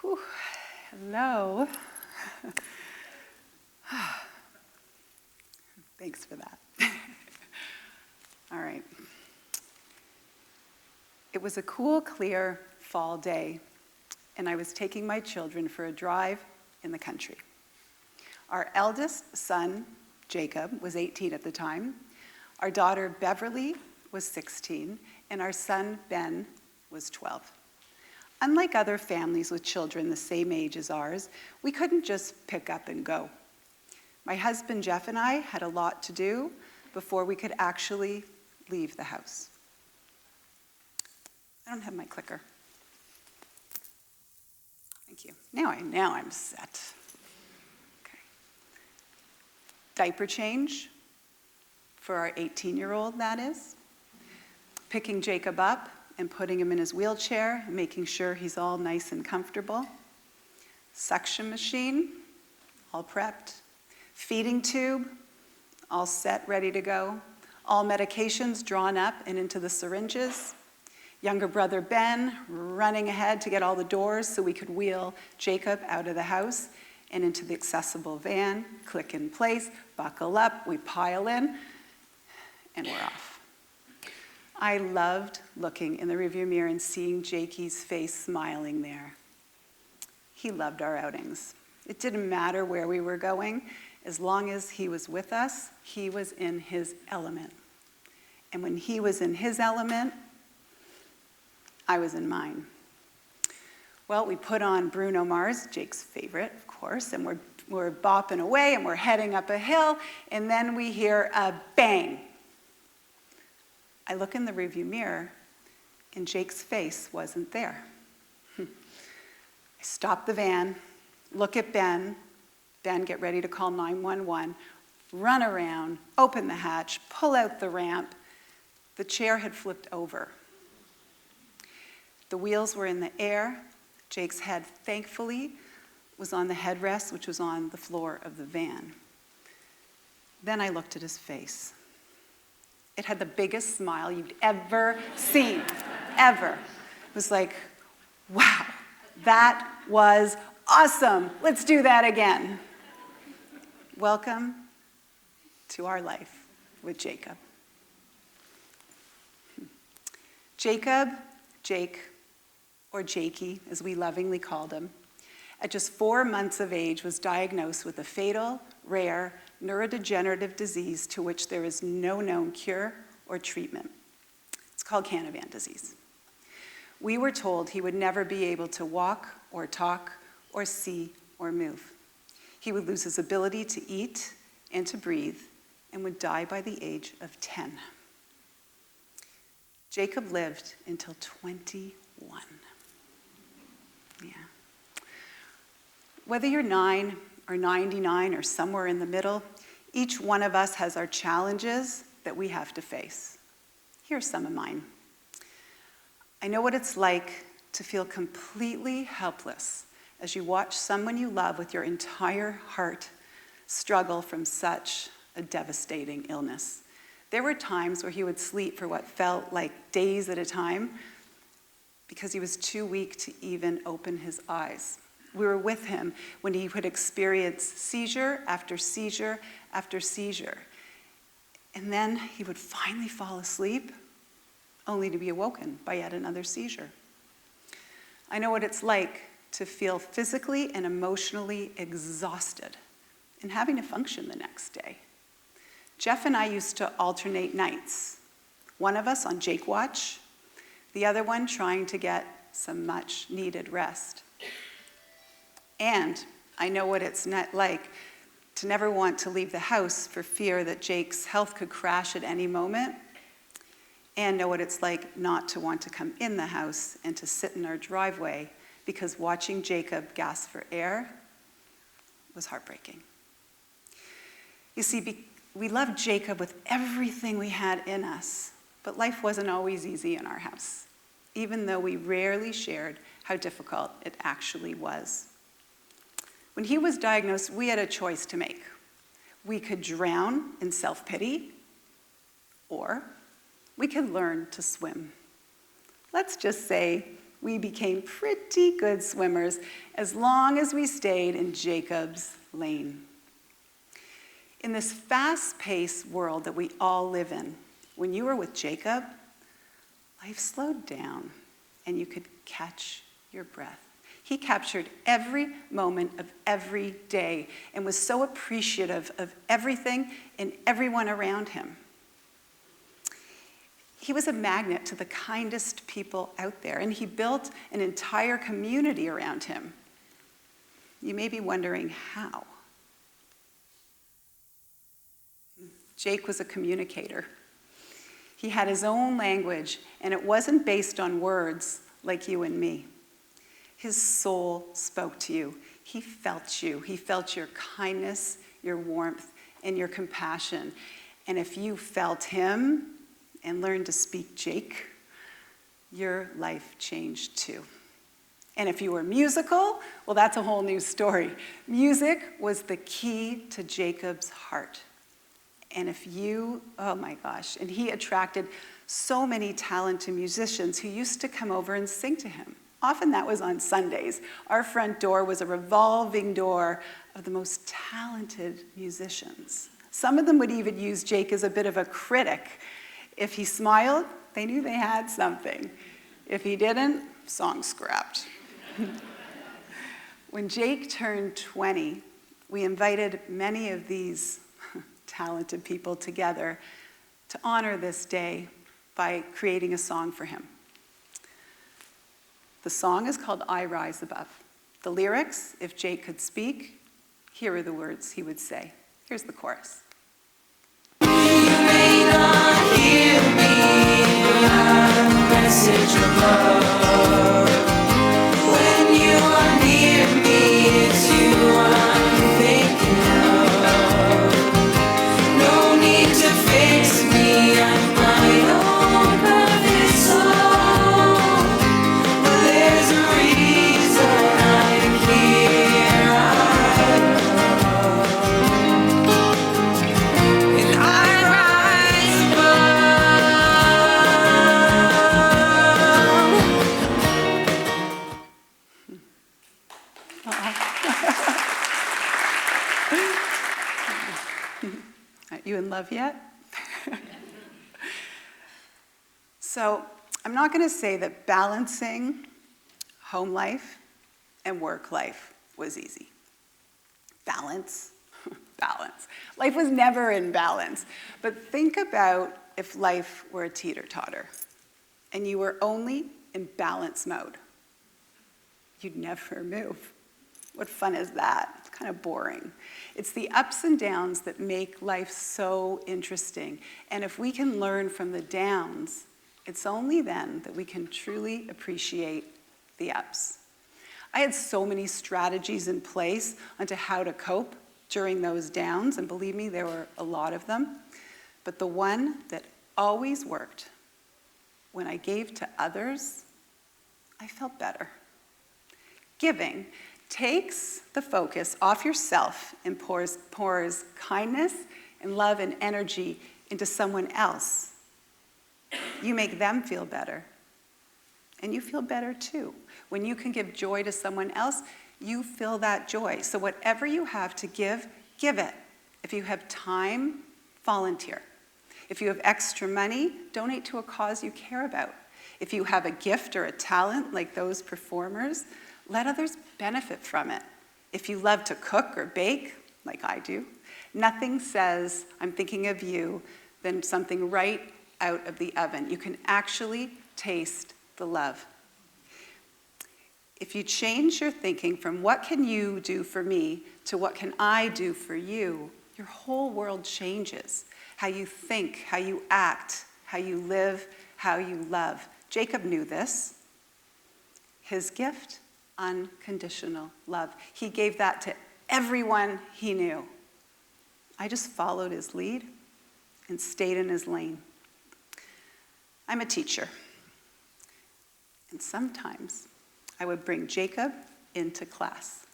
Whew. Hello. Thanks for that. All right. It was a cool, clear fall day, and I was taking my children for a drive in the country. Our eldest son, Jacob, was 18 at the time. Our daughter, Beverly, was 16, and our son, Ben, was 12. Unlike other families with children the same age as ours, we couldn't just pick up and go. My husband, Jeff, and I had a lot to do before we could actually leave the house. I don't have my clicker. Thank you. Now I'm set. Okay. Diaper change for our 18-year-old, that is. Picking Jacob up and putting him in his wheelchair, making sure he's all nice and comfortable. Suction machine, all prepped. Feeding tube, all set, ready to go. All medications drawn up and into the syringes. Younger brother Ben running ahead to get all the doors so we could wheel Jacob out of the house and into the accessible van, click in place, buckle up, we pile in, and we're off. I loved looking in the rearview mirror and seeing Jakey's face smiling there. He loved our outings. It didn't matter where we were going. As long as he was with us, he was in his element. And when he was in his element, I was in mine. Well, we put on Bruno Mars, Jake's favorite, of course, and we're bopping away and we're heading up a hill, and then we hear a bang. I look in the rearview mirror, and Jake's face wasn't there. I stop the van, look at Ben, get ready to call 911, run around, open the hatch, pull out the ramp. The chair had flipped over. The wheels were in the air. Jake's head, thankfully, was on the headrest, which was on the floor of the van. Then I looked at his face. It had the biggest smile you'd ever seen, ever. It was like, wow, that was awesome. Let's do that again. Welcome to our life with Jacob. Jacob, Jake, or Jakey, as we lovingly called him, at just 4 months of age was diagnosed with a fatal, rare, neurodegenerative disease to which there is no known cure or treatment. It's called Canavan disease. We were told he would never be able to walk or talk or see or move. He would lose his ability to eat and to breathe and would die by the age of 10. Jacob lived until 21. Yeah. Whether you're 9 or 99 or somewhere in the middle, each one of us has our challenges that we have to face. Here are some of mine. I know what it's like to feel completely helpless as you watch someone you love with your entire heart struggle from such a devastating illness. There were times where he would sleep for what felt like days at a time because he was too weak to even open his eyes. We were with him when he would experience seizure after seizure after seizure. And then he would finally fall asleep, only to be awoken by yet another seizure. I know what it's like to feel physically and emotionally exhausted and having to function the next day. Jeff and I used to alternate nights. One of us on Jake watch, the other one trying to get some much needed rest. And I know what it's like to never want to leave the house for fear that Jake's health could crash at any moment, and know what it's like not to want to come in the house and to sit in our driveway because watching Jacob gasp for air was heartbreaking. You see, we loved Jacob with everything we had in us, but life wasn't always easy in our house, even though we rarely shared how difficult it actually was. When he was diagnosed, we had a choice to make. We could drown in self-pity, or we could learn to swim. Let's just say We became pretty good swimmers as long as we stayed in Jacob's lane. In this fast-paced world that we all live in, when you were with Jacob, life slowed down and you could catch your breath. He captured every moment of every day and was so appreciative of everything and everyone around him. He was a magnet to the kindest people out there, and he built an entire community around him. You may be wondering how. Jake was a communicator. He had his own language, and it wasn't based on words like you and me. His soul spoke to you. He felt you. He felt your kindness, your warmth, and your compassion. And if you felt him and learned to speak Jake, your life changed too. And if you were musical, well, that's a whole new story. Music was the key to Jacob's heart. And if you, oh my gosh, and he attracted so many talented musicians who used to come over and sing to him. Often that was on Sundays. Our front door was a revolving door of the most talented musicians. Some of them would even use Jake as a bit of a critic. If he smiled, they knew they had something. If he didn't, song scrapped. When Jake turned 20, we invited many of these talented people together to honor this day by creating a song for him. The song is called I Rise Above. The lyrics, if Jake could speak, here are the words he would say. Here's the chorus. You may not hear me, but I'm a message of love. When you are near me, it's you I'm thinking of. No need to fix me, I'm my own perfect soul. But there's a reason I'm here, and I rise Aren't you in love yet? So I'm not going to say that balancing home life and work life was easy. Balance. Balance. Life was never in balance. But think about if life were a teeter-totter and you were only in balance mode. You'd never move. What fun is that? It's kind of boring. It's the ups and downs that make life so interesting. And if we can learn from the downs, it's only then that we can truly appreciate the ups. I had so many strategies in place onto how to cope during those downs, and believe me, there were a lot of them. But the one that always worked, when I gave to others, I felt better. Giving takes the focus off yourself and pours kindness and love and energy into someone else. You make them feel better, and you feel better too. When you can give joy to someone else, you feel that joy. So whatever you have to give, give it. If you have time, volunteer. If you have extra money, donate to a cause you care about. If you have a gift or a talent like those performers, let others benefit from it. If you love to cook or bake, like I do, nothing says, I'm thinking of you, than something right out of the oven. You can actually taste the love. If you change your thinking from what can you do for me to what can I do for you, your whole world changes. How you think, how you act, how you live, how you love. Jacob knew this. His gift, unconditional love. He gave that to everyone he knew. I just followed his lead and stayed in his lane. I'm a teacher. And sometimes I would bring Jacob into class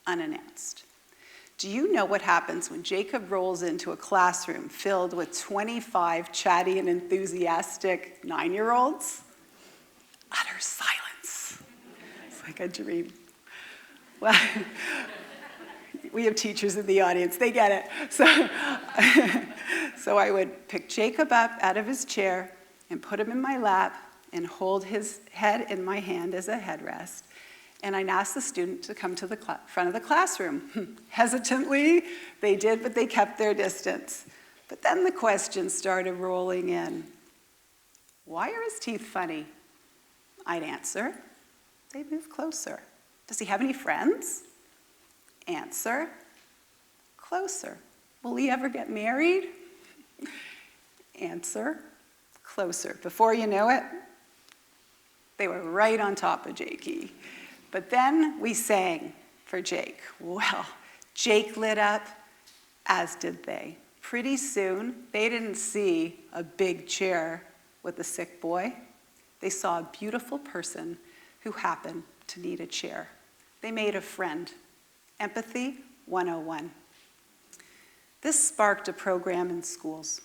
unannounced. Do you know what happens when Jacob rolls into a classroom filled with 25 chatty and enthusiastic 9-year-olds? Utter silence. a dream. Well, we have teachers in the audience, they get it. So I would pick Jacob up out of his chair and put him in my lap and hold his head in my hand as a headrest. And I'd ask the student to come to the front of the classroom. Hesitantly, they did, but they kept their distance. But then the questions started rolling in. Why are his teeth funny? I'd answer. They move closer. Does he have any friends? Answer. Closer. Will he ever get married? Answer. Closer. Before you know it, they were right on top of Jakey. But then we sang for Jake. Well, Jake lit up, as did they. Pretty soon, they didn't see a big chair with a sick boy. They saw a beautiful person who happened to need a chair. They made a friend. Empathy 101. This sparked a program in schools.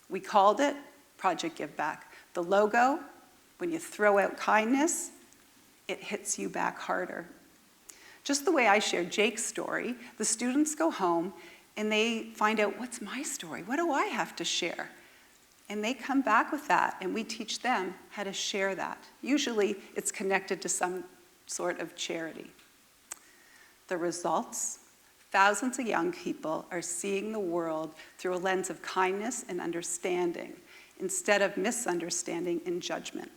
We called it Project Giveback. The logo, when you throw out kindness, it hits you back harder. Just the way I shared Jake's story, the students go home and they find out, what's my story? What do I have to share? And they come back with that, and we teach them how to share that. Usually, it's connected to some sort of charity. The results? Thousands of young people are seeing the world through a lens of kindness and understanding, instead of misunderstanding and judgment.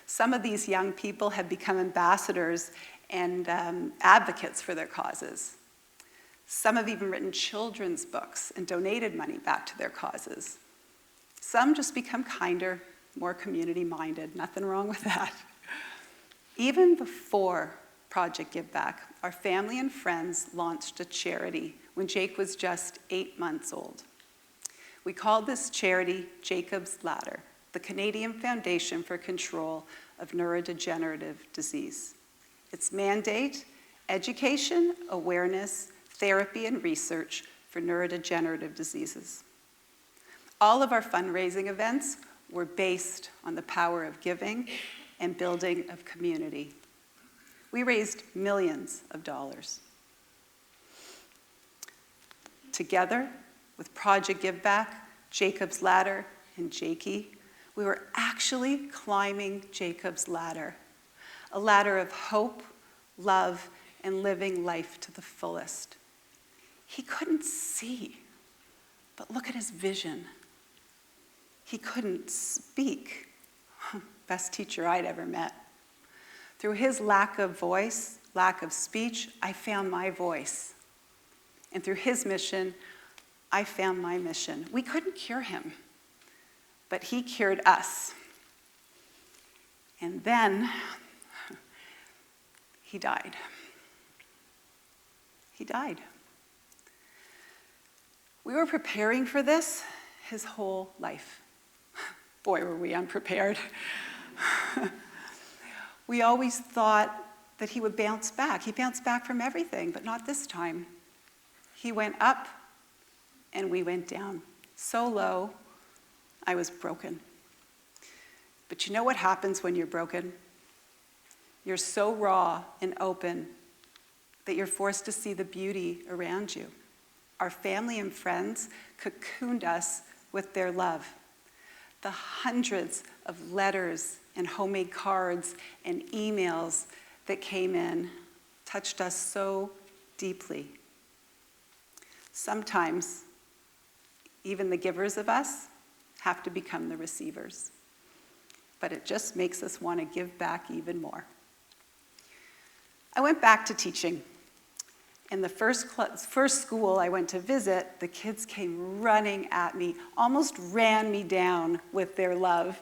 Some of these young people have become ambassadors and advocates for their causes. Some have even written children's books and donated money back to their causes. Some just become kinder, more community-minded. Nothing wrong with that. Even before Project Giveback, our family and friends launched a charity when Jake was just 8 months old. We called this charity Jacob's Ladder, the Canadian Foundation for Control of Neurodegenerative Disease. Its mandate, education, awareness, therapy, and research for neurodegenerative diseases. All of our fundraising events were based on the power of giving and building of community. We raised millions of dollars. Together with Project Giveback, Jacob's Ladder, and Jakey, we were actually climbing Jacob's ladder, a ladder of hope, love, and living life to the fullest. He couldn't see, but look at his vision. He couldn't speak. Best teacher I'd ever met. Through his lack of voice, lack of speech, I found my voice. And through his mission, I found my mission. We couldn't cure him, but he cured us. And then he died. He died. We were preparing for this his whole life. Boy, were we unprepared. We always thought that he would bounce back. He bounced back from everything, but not this time. He went up and we went down. So low, I was broken. But you know what happens when you're broken? You're so raw and open that you're forced to see the beauty around you. Our family and friends cocooned us with their love. The hundreds of letters and homemade cards and emails that came in touched us so deeply. Sometimes, even the givers of us have to become the receivers. But it just makes us want to give back even more. I went back to teaching. In the first school I went to visit, the kids came running at me, almost ran me down with their love.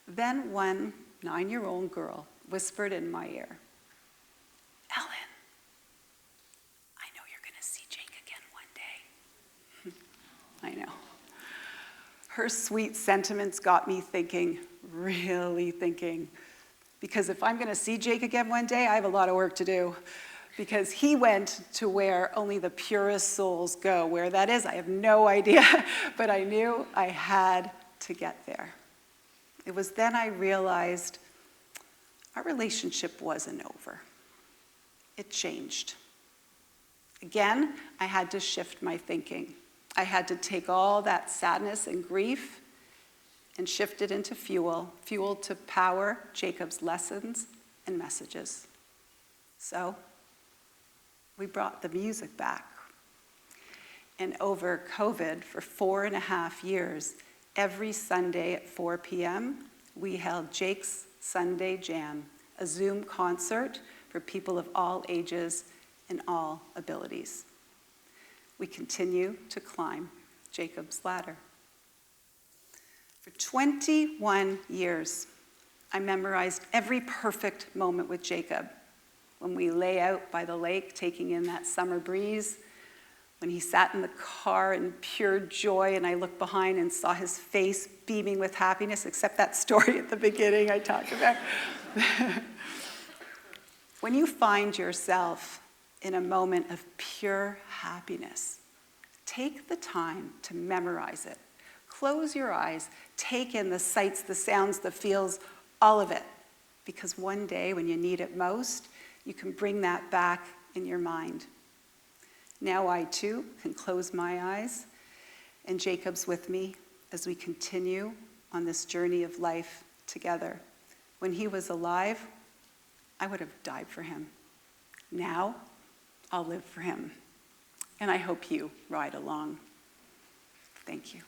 Then one 9-year-old girl whispered in my ear, "Ellen, I know you're going to see Jake again one day." I know. Her sweet sentiments got me thinking, really thinking, because if I'm going to see Jake again one day, I have a lot of work to do. Because he went to where only the purest souls go. Where that is, I have no idea, but I knew I had to get there. It was then I realized our relationship wasn't over. It changed. Again, I had to shift my thinking. I had to take all that sadness and grief and shift it into fuel to power Jacob's lessons and messages. So we brought the music back. And over COVID, for 4.5 years, every Sunday at 4 p.m., we held Jake's Sunday Jam, a Zoom concert for people of all ages and all abilities. We continue to climb Jacob's ladder. For 21 years, I memorized every perfect moment with Jacob. When we lay out by the lake, taking in that summer breeze, when he sat in the car in pure joy and I looked behind and saw his face beaming with happiness, except that story at the beginning I talked about. When you find yourself in a moment of pure happiness, take the time to memorize it. Close your eyes, take in the sights, the sounds, the feels, all of it. Because one day when you need it most, you can bring that back in your mind. Now I too can close my eyes, and Jacob's with me as we continue on this journey of life together. When he was alive, I would have died for him. Now, I'll live for him. And I hope you ride along. Thank you.